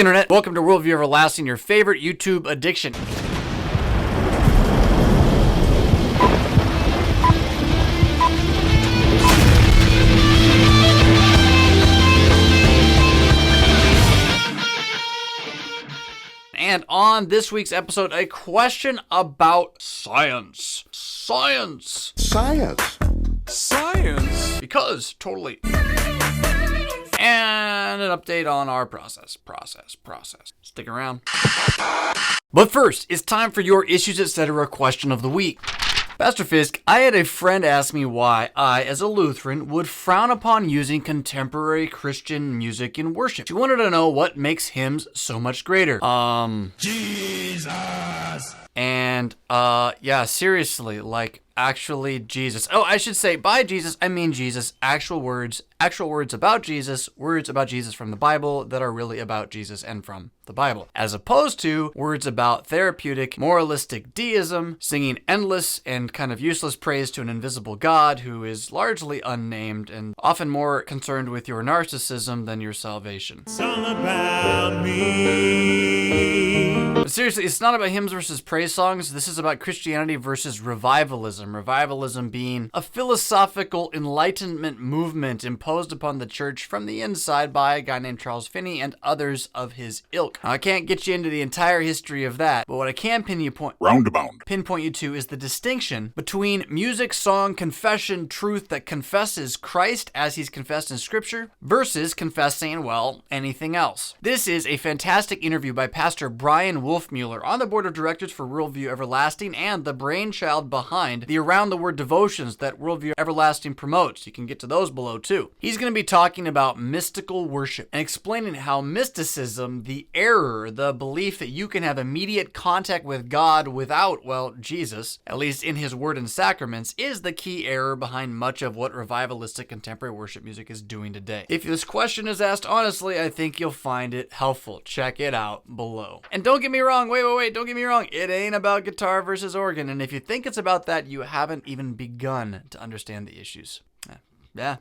Internet. Welcome to Worldview Everlasting, your favorite YouTube addiction. And on this week's episode, a question about science. Science. Because, totally. And an update on our process. Stick around. But first, it's time for your Issues Etc. question of the week. Pastor Fisk, I had a friend ask me why I, as a Lutheran, would frown upon using contemporary Christian music in worship. She wanted to know what makes hymns so much greater. Jesus! And, yeah, seriously, like, actually Jesus. Oh, I should say, by Jesus, I mean Jesus. Actual words about Jesus from the Bible that are really about Jesus and from the Bible. As opposed to words about therapeutic, moralistic deism, singing endless and kind of useless praise to an invisible God who is largely unnamed and often more concerned with your narcissism than your salvation. It's all about me. But seriously, it's not about hymns versus praise songs. This is about Christianity versus revivalism. Revivalism being a philosophical enlightenment movement imposed upon the church from the inside by a guy named Charles Finney and others of his ilk. Now, I can't get you into the entire history of that, but what I can pinpoint you to is the distinction between music, song, confession, truth that confesses Christ as he's confessed in Scripture versus confessing, well, anything else. This is a fantastic interview by Pastor Brian Wolfmueller on the board of directors for Worldview Everlasting and the brainchild behind the Around the Word devotions that Worldview Everlasting promotes. You can get to those below too. He's going to be talking about mystical worship and explaining how mysticism, the error, the belief that you can have immediate contact with God without, well, Jesus, at least in his word and sacraments, is the key error behind much of what revivalistic contemporary worship music is doing today. If this question is asked honestly, I think you'll find it helpful. Check it out below. And don't get me wrong, wait, don't get me wrong. It ain't about guitar versus organ, and if you think it's about that, you haven't even begun to understand the issues. Yeah.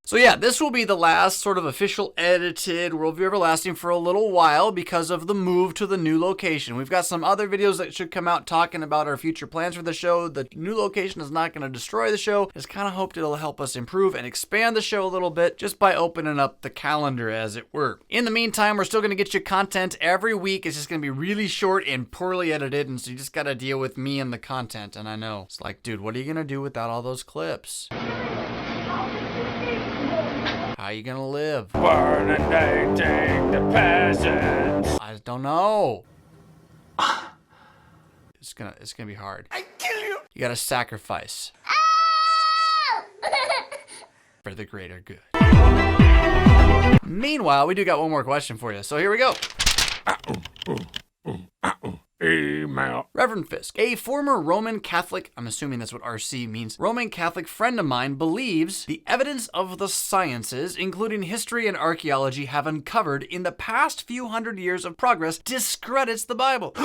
So yeah, this will be the last sort of official edited Worldview Everlasting for a little while because of the move to the new location. We've got some other videos that should come out talking about our future plans for the show. The new location is not going to destroy the show. Just kind of hoped it'll help us improve and expand the show a little bit just by opening up the calendar, as it were. In the meantime, we're still going to get you content every week. It's just going to be really short and poorly edited, and so you just got to deal with me and the content. And I know, it's like, dude, what are you going to do without all those clips? How are you gonna live? Burning the peasants. I don't know. It's gonna be hard. I kill you. You gotta sacrifice. For the greater good. Meanwhile, we do got one more question for you. So here we go. Email. Reverend Fisk, a former Roman Catholic, I'm assuming that's what RC means, Roman Catholic friend of mine believes the evidence of the sciences, including history and archaeology, have uncovered in the past few hundred years of progress discredits the Bible.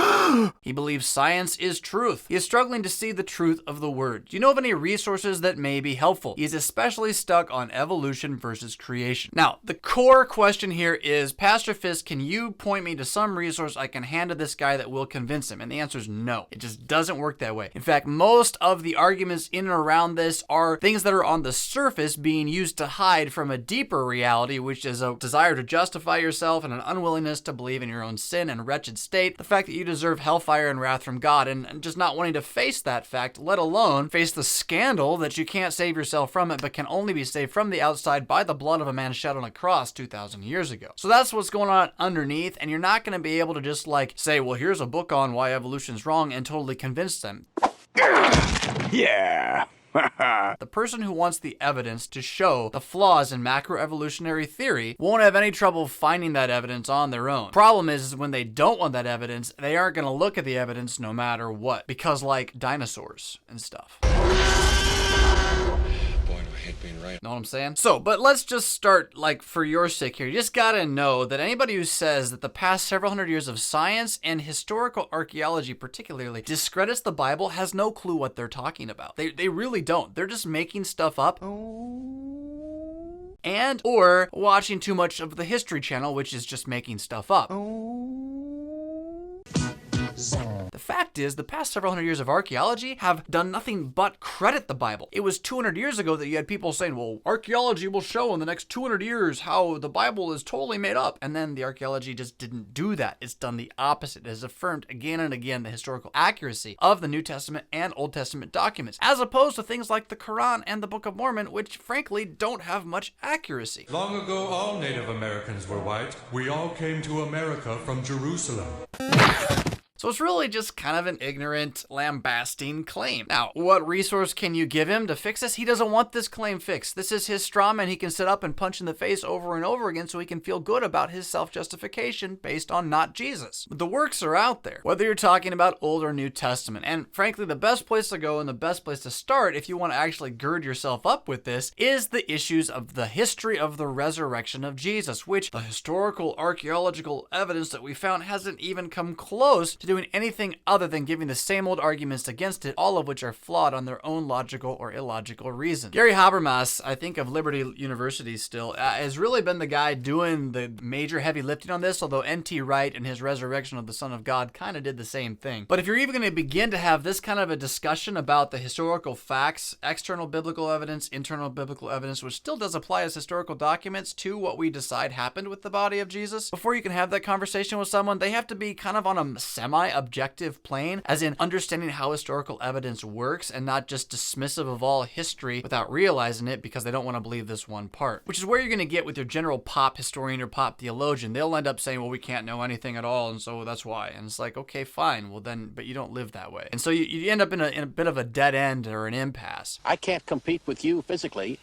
He believes science is truth. He is struggling to see the truth of the word. Do you know of any resources that may be helpful? He is especially stuck on evolution versus creation. Now, the core question here is, Pastor Fisk, can you point me to some resource I can hand to this guy that will convince him? And the answer is no. It just doesn't work that way. In fact, most of the arguments in and around this are things that are on the surface being used to hide from a deeper reality, which is a desire to justify yourself and an unwillingness to believe in your own sin and wretched state, the fact that you deserve hellfire and wrath from God, and just not wanting to face that fact, let alone face the scandal that you can't save yourself from it, but can only be saved from the outside by the blood of a man shed on a cross 2,000 years ago. So that's what's going on underneath, and you're not going to be able to just like say, well, here's a book on why evolution's wrong and totally convince them. Yeah. The person who wants the evidence to show the flaws in macroevolutionary theory won't have any trouble finding that evidence on their own. Problem is when they don't want that evidence, they aren't going to look at the evidence no matter what. Because like dinosaurs and stuff. Being right. Know what I'm saying? So, but let's just start, like, for your sake here. You just gotta know that anybody who says that the past several hundred years of science and historical archaeology particularly discredits the Bible has no clue what they're talking about. They really don't. They're just making stuff up. and or watching too much of the History Channel, which is just making stuff up. The fact is, the past several hundred years of archaeology have done nothing but credit the Bible. It was 200 years ago that you had people saying, well, archaeology will show in the next 200 years how the Bible is totally made up. And then the archaeology just didn't do that. It's done the opposite. It has affirmed again and again the historical accuracy of the New Testament and Old Testament documents, as opposed to things like the Quran and the Book of Mormon, which frankly don't have much accuracy. Long ago, all Native Americans were white. We all came to America from Jerusalem. So it's really just kind of an ignorant, lambasting claim. Now, what resource can you give him to fix this? He doesn't want this claim fixed. This is his straw man he can sit up and punch in the face over and over again so he can feel good about his self-justification based on not Jesus. But the works are out there, whether you're talking about Old or New Testament. And frankly, the best place to go and the best place to start if you want to actually gird yourself up with this is the issues of the history of the resurrection of Jesus, which the historical archaeological evidence that we found hasn't even come close to doing anything other than giving the same old arguments against it, all of which are flawed on their own logical or illogical reasons. Gary Habermas, I think of Liberty University still, has really been the guy doing the major heavy lifting on this, although N.T. Wright and his Resurrection of the Son of God kind of did the same thing. But if you're even going to begin to have this kind of a discussion about the historical facts, external biblical evidence, internal biblical evidence, which still does apply as historical documents to what we decide happened with the body of Jesus, before you can have that conversation with someone, they have to be kind of on a semi-objective plane, as in understanding how historical evidence works and not just dismissive of all history without realizing it because they don't want to believe this one part. Which is where you're going to get with your general pop historian or pop theologian. They'll end up saying, well, we can't know anything at all, and so that's why. And it's like, okay, fine, well then, but you don't live that way. And so you end up in a bit of a dead end or an impasse. I can't compete with you physically,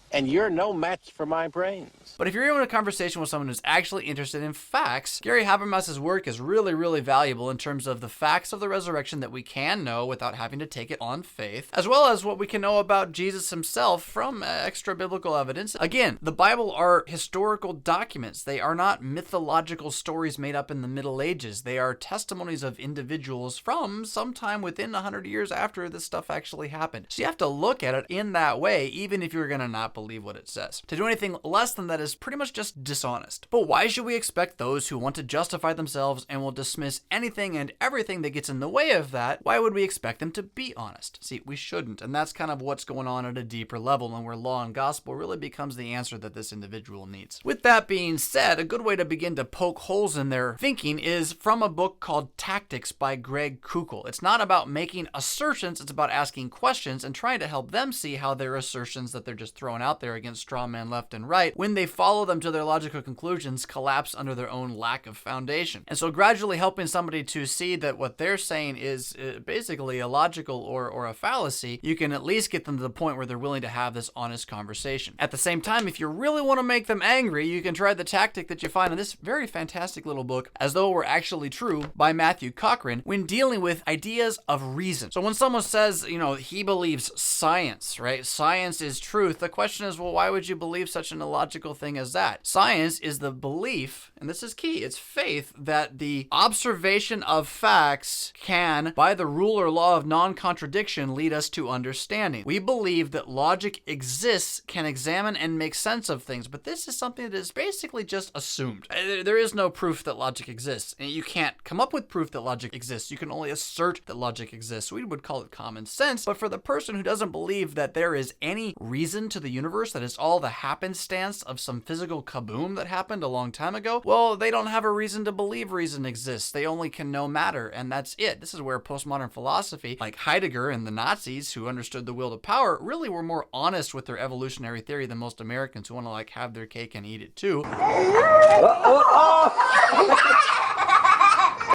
and you're no match for my brains. But if you're in a conversation with someone who's actually interested in facts, Gary Habermas's work is really, really valuable in terms of the facts of the resurrection that we can know without having to take it on faith, as well as what we can know about Jesus himself from extra biblical evidence. Again, the Bible are historical documents. They are not mythological stories made up in the Middle Ages. They are testimonies of individuals from sometime within 100 years after this stuff actually happened. So you have to look at it in that way, even if you're going to not believe what it says. To do anything less than that is pretty much just dishonest. But why should we expect those who want to justify themselves and will dismiss anything and everything that gets in the way of that? Why would we expect them to be honest? See, we shouldn't, and that's kind of what's going on at a deeper level, and where law and gospel really becomes the answer that this individual needs. With that being said, a good way to begin to poke holes in their thinking is from a book called Tactics by Greg Koukl. It's not about making assertions, it's about asking questions and trying to help them see how their assertions that they're just throwing out there against straw man left and right, when they follow them to their logical conclusions, collapse under their own lack of foundation. And so gradually helping somebody to see that what they're saying is basically illogical or a fallacy, you can at least get them to the point where they're willing to have this honest conversation. At the same time, if you really want to make them angry, you can try the tactic that you find in this very fantastic little book, As Though It Were Actually True by Matthew Cochran, when dealing with ideas of reason. So when someone says, he believes science, right? Science is truth. The question is, well, why would you believe such an illogical thing as that? Science is the belief, and this is key, it's faith, that the observation of facts can, by the rule or law of non-contradiction, lead us to understanding. We believe that logic exists, can examine and make sense of things, but this is something that is basically just assumed. There is no proof that logic exists, and you can't come up with proof that logic exists. You can only assert that logic exists. We would call it common sense, but for the person who doesn't believe that there is any reason to the universe, that it's all the happenstance of some physical kaboom that happened a long time ago, well, they don't have a reason to believe reason exists. They only can know matter, and that's it. This is where postmodern philosophy, like Heidegger and the Nazis, who understood the will to power, really were more honest with their evolutionary theory than most Americans who want to have their cake and eat it too.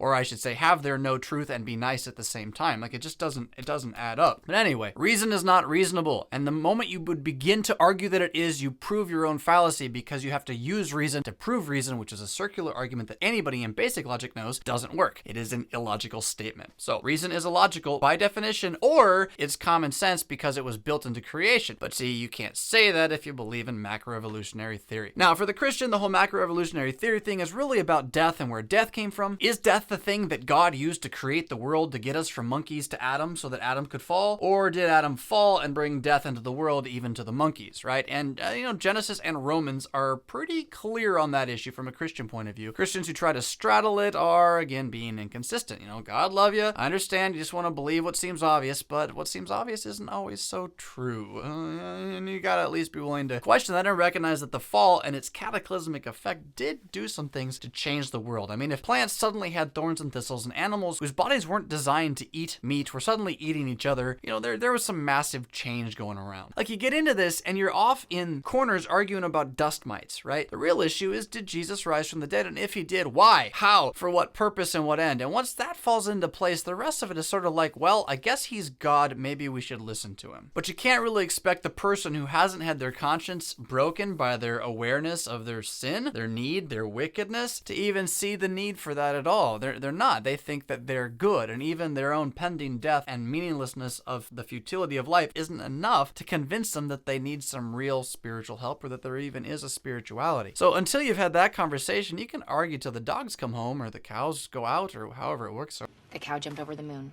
Or I should say, have their no truth and be nice at the same time. It just doesn't add up. But anyway, reason is not reasonable. And the moment you would begin to argue that it is, you prove your own fallacy, because you have to use reason to prove reason, which is a circular argument that anybody in basic logic knows doesn't work. It is an illogical statement. So reason is illogical by definition, or it's common sense because it was built into creation. But see, you can't say that if you believe in macroevolutionary theory. Now, for the Christian, the whole macroevolutionary theory thing is really about death and where death came from. Is death the thing that God used to create the world to get us from monkeys to Adam so that Adam could fall? Or did Adam fall and bring death into the world, even to the monkeys, right? And, Genesis and Romans are pretty clear on that issue from a Christian point of view. Christians who try to straddle it are, again, being inconsistent. God love you. I understand you just want to believe what seems obvious, but what seems obvious isn't always so true. And you gotta at least be willing to question that and recognize that the fall and its cataclysmic effect did do some things to change the world. I mean, if plants suddenly had thorns and thistles and animals whose bodies weren't designed to eat meat were suddenly eating each other, there was some massive change going around. Like, you get into this and you're off in corners arguing about dust mites, right? The real issue is, did Jesus rise from the dead? And if he did, why? How? For what purpose and what end? And once that falls into place, the rest of it is sort of like, well, I guess he's God, maybe we should listen to him. But you can't really expect the person who hasn't had their conscience broken by their awareness of their sin, their need, their wickedness, to even see the need for that at all. They're not. They think that they're good, and even their own pending death and meaninglessness of the futility of life isn't enough to convince them that they need some real spiritual help or that there even is a spirituality. So until you've had that conversation, you can argue till the dogs come home or the cows go out or however it works. The cow jumped over the moon.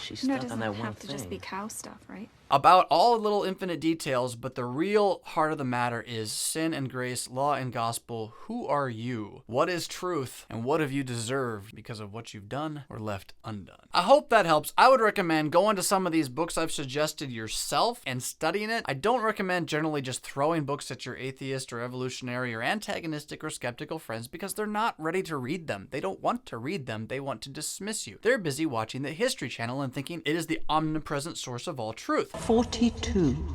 She's No, it stuck on doesn't that one have to thing. just be cow stuff, right? About all little infinite details, but the real heart of the matter is sin and grace, law and gospel. Who are you? What is truth? And what have you deserved because of what you've done or left undone? I hope that helps. I would recommend going to some of these books I've suggested yourself and studying it. I don't recommend generally just throwing books at your atheist or evolutionary or antagonistic or skeptical friends because they're not ready to read them. They don't want to read them. They want to dismiss you. They're busy watching the History Channel and thinking it is the omnipresent source of all truth. 42.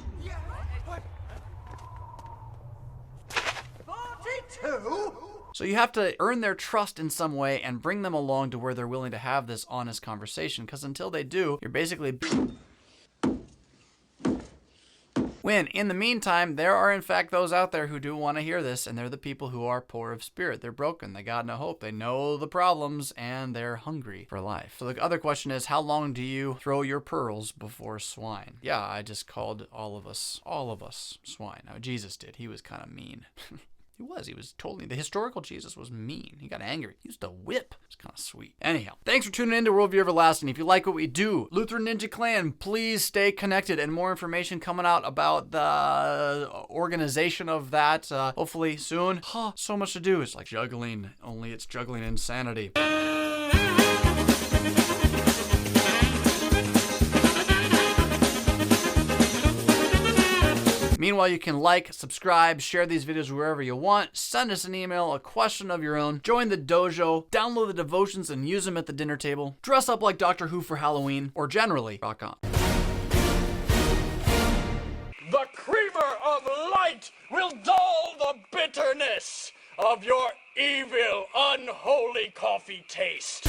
42? So you have to earn their trust in some way and bring them along to where they're willing to have this honest conversation, because until they do, you're basically... When, in the meantime, there are in fact those out there who do want to hear this, and they're the people who are poor of spirit. They're broken. They got no hope. They know the problems, and they're hungry for life. So the other question is, how long do you throw your pearls before swine? Yeah, I just called all of us swine. Now, Jesus did. He was kind of mean. He was totally, the historical Jesus was mean. He got angry. He used a whip. It's kind of sweet. Anyhow, thanks for tuning in to Worldview Everlasting. If you like what we do, Lutheran Ninja Clan, please stay connected, and more information coming out about the organization of that, hopefully soon. So much to do. It's like juggling, only it's juggling insanity. Meanwhile, you can like, subscribe, share these videos wherever you want, send us an email, a question of your own, join the dojo, download the devotions and use them at the dinner table, dress up like Doctor Who for Halloween, or generally, rock on. The creamer of light will dull the bitterness of your evil, unholy coffee taste.